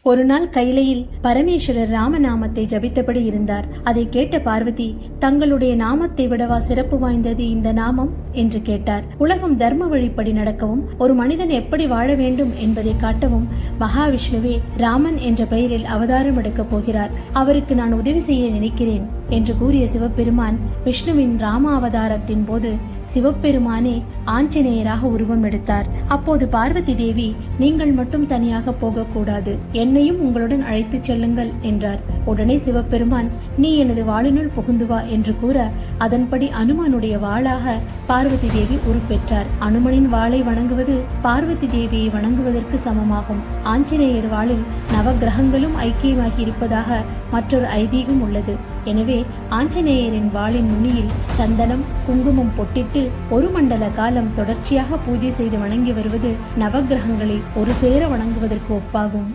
ஒரு நாள் கைலையில் பரமேஸ்வரர் ராமநாமத்தை ஜபித்தபடி இருந்தார். அதை கேட்ட பார்வதி, தங்களுடைய நாமத்தை விடவா சிறப்பு வாய்ந்தது இந்த நாமம் என்று கேட்டார். உலகம் தர்ம வழிப்படி நடக்கவும் ஒரு மனிதன் எப்படி வாழ வேண்டும் என்பதை காட்டவும் மகாவிஷ்ணுவே ராமன் என்ற பெயரில் அவதாரம் எடுக்கப் போகிறார். அவருக்கு நான் உதவி செய்ய நினைக்கிறேன் என்று கூறிய சிவபெருமான் விஷ்ணுவின் ராம அவதாரத்தின் போது சிவபெருமானே ஆஞ்சநேயராக உருவம் எடுத்தார். அப்போது பார்வதி தேவி, நீங்கள் மட்டும் தனியாக போகக்கூடாது, என்னையும் உங்களுடன் அழைத்துச் செல்லுங்கள் என்றார். உடனே சிவபெருமான், நீ எனது வாளினுள் புகுந்து வா என்று கூற அதன்படி அனுமனுடைய வாளாக பார்வதி தேவி உருப்பெற்றார். அனுமனின் வாளை வணங்குவது பார்வதி தேவியை வணங்குவதற்கு சமமாகும். ஆஞ்சநேயர் வாளில் நவகிரகங்களும் ஐக்கியமாகி இருப்பதாக மற்றொரு ஐதீகம் உள்ளது. எனவே ஆஞ்சநேயரின் வாளின் நுனியில் சந்தனம் குங்குமம் பொட்டிட்டு ஒரு மண்டல காலம் தொடர்ச்சியாக பூஜை செய்து வணங்கி வருவது நவகிரகங்களை ஒரு சேர வணங்குவதற்கு ஒப்பாகும்.